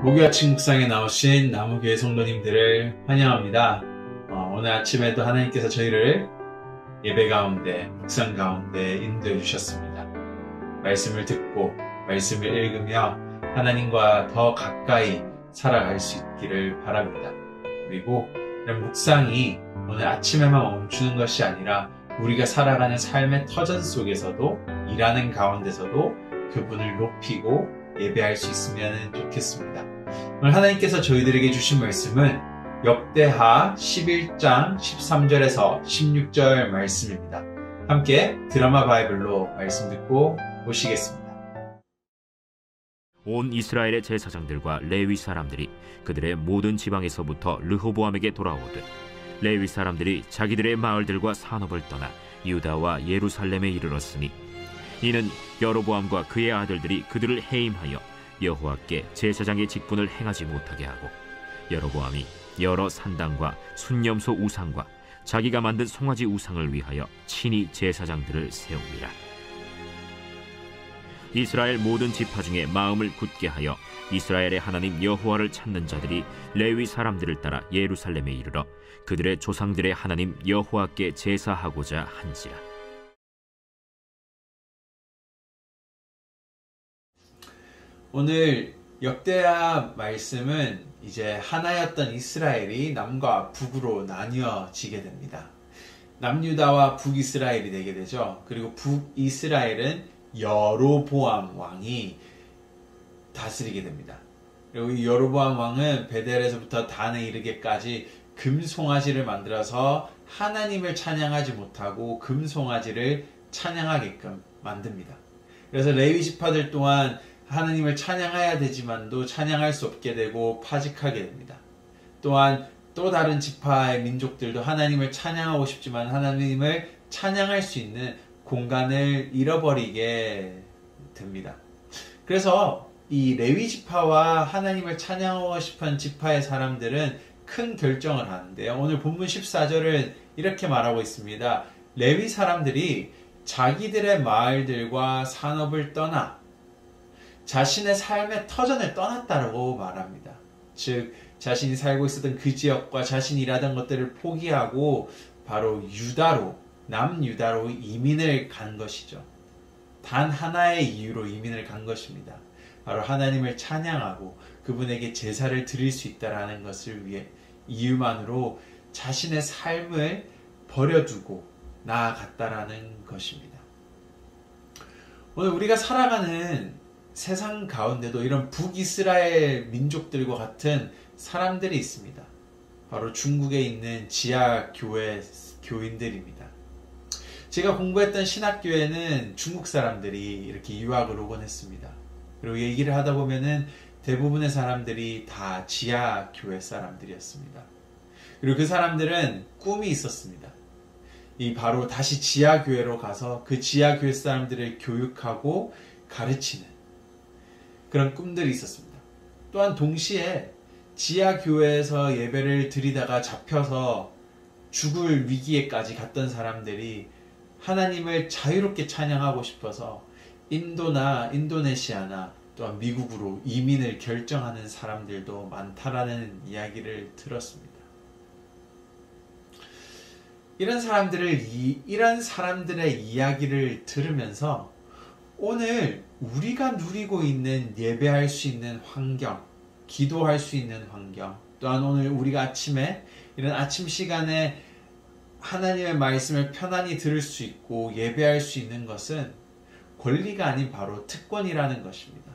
목요아침 묵상에 나오신 나무교회 성도님들을 환영합니다. 오늘 아침에도 하나님께서 저희를 예배 가운데, 묵상 가운데 인도해 주셨습니다. 말씀을 듣고 말씀을 읽으며 하나님과 더 가까이 살아갈 수 있기를 바랍니다. 그리고 이런 묵상이 오늘 아침에만 멈추는 것이 아니라 우리가 살아가는 삶의 터전 속에서도, 일하는 가운데서도 그분을 높이고 예배할 수 있으면 좋겠습니다. 오늘 하나님께서 저희들에게 주신 말씀은 역대하 11장 13절에서 16절 말씀입니다. 함께 드라마 바이블로 말씀 듣고 오시겠습니다. 온 이스라엘의 제사장들과 레위 사람들이 그들의 모든 지방에서부터 르호보암에게 돌아오듯 레위 사람들이 자기들의 마을들과 산업을 떠나 유다와 예루살렘에 이르렀으니 이는 여로보암과 그의 아들들이 그들을 해임하여 여호와께 제사장의 직분을 행하지 못하게 하고 여로보암이 여러 산당과 순념소 우상과 자기가 만든 송아지 우상을 위하여 친히 제사장들을 세웁니다. 이스라엘 모든 지파 중에 마음을 굳게 하여 이스라엘의 하나님 여호와를 찾는 자들이 레위 사람들을 따라 예루살렘에 이르러 그들의 조상들의 하나님 여호와께 제사하고자 한지라. 오늘 역대하 말씀은 이제 하나였던 이스라엘이 남과 북으로 나뉘어지게 됩니다. 남유다와 북이스라엘이 되게 되죠. 그리고 북이스라엘은 여로보암 왕이 다스리게 됩니다. 그리고 이 여로보암 왕은 베델에서부터 단에 이르기까지 금송아지를 만들어서 하나님을 찬양하지 못하고 금송아지를 찬양하게끔 만듭니다. 그래서 레위 지파들 또한 하나님을 찬양해야 되지만도 찬양할 수 없게 되고 파직하게 됩니다. 또한 또 다른 지파의 민족들도 하나님을 찬양하고 싶지만 하나님을 찬양할 수 있는 공간을 잃어버리게 됩니다. 그래서 이 레위 지파와 하나님을 찬양하고 싶은 지파의 사람들은 큰 결정을 하는데요. 오늘 본문 14절은 이렇게 말하고 있습니다. 레위 사람들이 자기들의 마을들과 산업을 떠나 자신의 삶의 터전을 떠났다고 말합니다. 즉 자신이 살고 있었던 그 지역과 자신이 일하던 것들을 포기하고 바로 유다로, 남유다로 이민을 간 것이죠. 단 하나의 이유로 이민을 간 것입니다. 바로 하나님을 찬양하고 그분에게 제사를 드릴 수 있다는 것을 위해 이유만으로 자신의 삶을 버려두고 나아갔다라는 것입니다. 오늘 우리가 살아가는 세상 가운데도 이런 북이스라엘 민족들과 같은 사람들이 있습니다. 바로 중국에 있는 지하교회 교인들입니다. 제가 공부했던 신학교에는 중국 사람들이 이렇게 유학을 오곤 했습니다. 그리고 얘기를 하다 보면은 대부분의 사람들이 다 지하교회 사람들이었습니다. 그리고 그 사람들은 꿈이 있었습니다. 이 바로 다시 지하교회로 가서 그 지하교회 사람들을 교육하고 가르치는 그런 꿈들이 있었습니다. 또한 동시에 지하교회에서 예배를 드리다가 잡혀서 죽을 위기에까지 갔던 사람들이 하나님을 자유롭게 찬양하고 싶어서 인도나 인도네시아나 또한 미국으로 이민을 결정하는 사람들도 많다라는 이야기를 들었습니다. 이런 사람들의 이야기를 들으면서 오늘 우리가 누리고 있는 예배할 수 있는 환경, 기도할 수 있는 환경, 또한 오늘 우리가 아침에 이런 아침 시간에 하나님의 말씀을 편안히 들을 수 있고 예배할 수 있는 것은 권리가 아닌 바로 특권이라는 것입니다.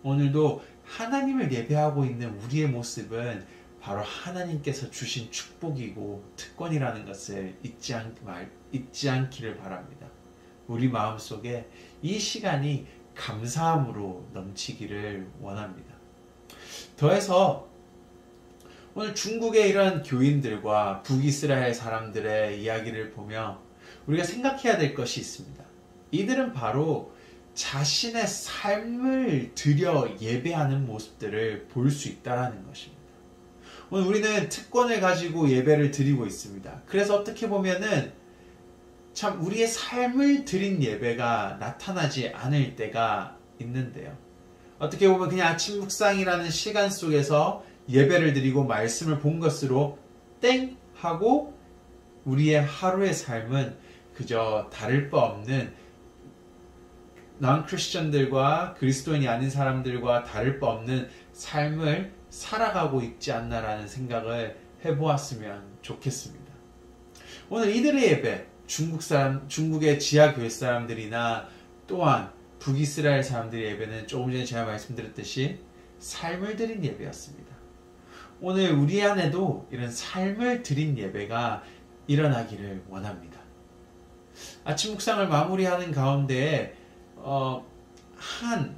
오늘도 하나님을 예배하고 있는 우리의 모습은 바로 하나님께서 주신 축복이고 특권이라는 것을 잊지 않기를 바랍니다. 우리 마음속에 이 시간이 감사함으로 넘치기를 원합니다. 더해서 오늘 중국의 이런 교인들과 북이스라엘 사람들의 이야기를 보며 우리가 생각해야 될 것이 있습니다. 이들은 바로 자신의 삶을 들여 예배하는 모습들을 볼 수 있다는 것입니다. 오늘 우리는 특권을 가지고 예배를 드리고 있습니다. 그래서 어떻게 보면은 참 우리의 삶을 드린 예배가 나타나지 않을 때가 있는데요. 어떻게 보면 그냥 아침 묵상이라는 시간 속에서 예배를 드리고 말씀을 본 것으로 땡 하고 우리의 하루의 삶은 그저 다를 바 없는 non-크리스천들과 그리스도인이 아닌 사람들과 다를 바 없는 삶을 살아가고 있지 않나라는 생각을 해보았으면 좋겠습니다. 오늘 이들의 예배, 중국의 지하교회 사람들이나 또한 북이스라엘 사람들의 예배는 조금 전에 제가 말씀드렸듯이 삶을 드린 예배였습니다. 오늘 우리 안에도 이런 삶을 드린 예배가 일어나기를 원합니다. 아침 묵상을 마무리하는 가운데 한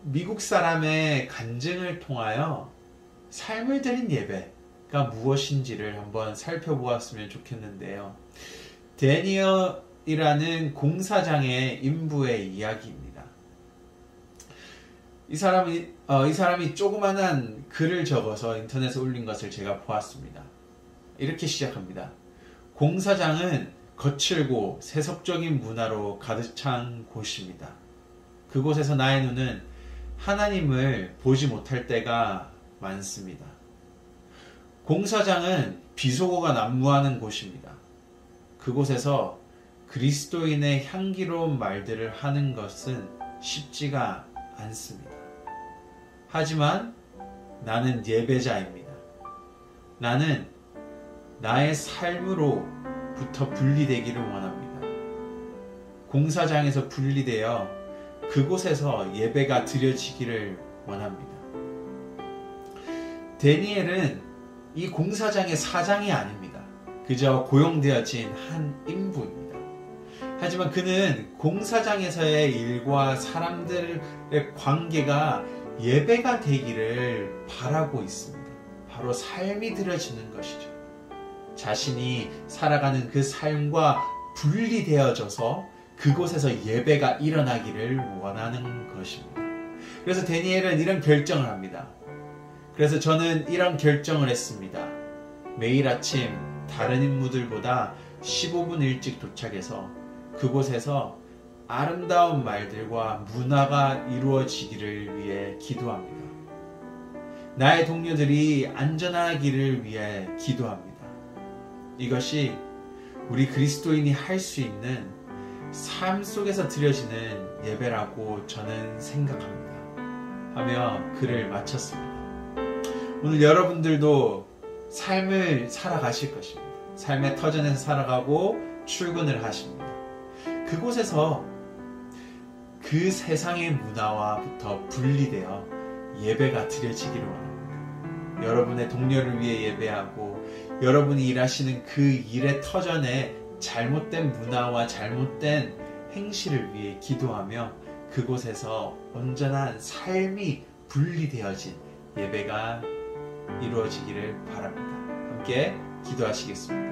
미국 사람의 간증을 통하여 삶을 드린 예배가 무엇인지를 한번 살펴보았으면 좋겠는데요. 데니얼이라는 공사장의 인부의 이야기입니다. 이 사람이 조그만한 글을 적어서 인터넷에 올린 것을 제가 보았습니다. 이렇게 시작합니다. 공사장은 거칠고 세속적인 문화로 가득 찬 곳입니다. 그곳에서 나의 눈은 하나님을 보지 못할 때가 많습니다. 공사장은 비속어가 난무하는 곳입니다. 그곳에서 그리스도인의 향기로운 말들을 하는 것은 쉽지가 않습니다. 하지만 나는 예배자입니다. 나는 나의 삶으로부터 분리되기를 원합니다. 공사장에서 분리되어 그곳에서 예배가 드려지기를 원합니다. 데니엘은 이 공사장의 사장이 아닙니다. 그저 고용되어진 한 인부입니다. 하지만 그는 공사장에서의 일과 사람들의 관계가 예배가 되기를 바라고 있습니다. 바로 삶이 드려지는 것이죠. 자신이 살아가는 그 삶과 분리되어져서 그곳에서 예배가 일어나기를 원하는 것입니다. 그래서 데니엘은 이런 결정을 합니다. 그래서 저는 이런 결정을 했습니다. 매일 아침 다른 인물들보다 15분 일찍 도착해서 그곳에서 아름다운 말들과 문화가 이루어지기를 위해 기도합니다. 나의 동료들이 안전하기를 위해 기도합니다. 이것이 우리 그리스도인이 할 수 있는 삶 속에서 드려지는 예배라고 저는 생각합니다. 하며 글을 마쳤습니다. 오늘 여러분들도 삶을 살아가실 것입니다. 삶의 터전에서 살아가고 출근을 하십니다. 그곳에서 그 세상의 문화와부터 분리되어 예배가 드려지기를 원합니다. 여러분의 동료를 위해 예배하고 여러분이 일하시는 그 일의 터전에 잘못된 문화와 잘못된 행실을 위해 기도하며 그곳에서 온전한 삶이 분리되어진 예배가 이루어지기를 바랍니다. 함께 기도하시겠습니다.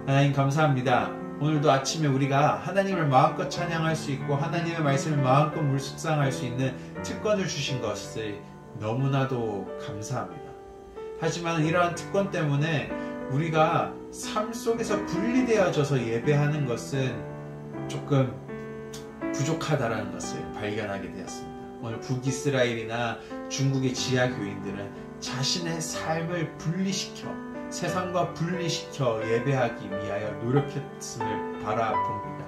하나님 감사합니다. 오늘도 아침에 우리가 하나님을 마음껏 찬양할 수 있고 하나님의 말씀을 마음껏 묵상할 수 있는 특권을 주신 것을 너무나도 감사합니다. 하지만 이러한 특권 때문에 우리가 삶 속에서 분리되어져서 예배하는 것은 조금 부족하다는 것을 발견하게 되었습니다. 오늘 북이스라엘이나 중국의 지하교인들은 자신의 삶을 분리시켜 세상과 분리시켜 예배하기 위하여 노력했음을 바라봅니다.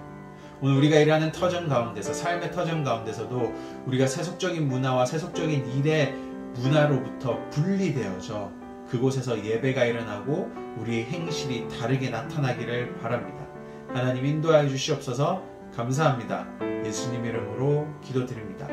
오늘 우리가 일하는 터전 가운데서 삶의 터전 가운데서도 우리가 세속적인 문화와 세속적인 일의 문화로부터 분리되어져 그곳에서 예배가 일어나고 우리의 행실이 다르게 나타나기를 바랍니다. 하나님 인도하여 주시옵소서. 감사합니다. 예수님 이름으로 기도드립니다.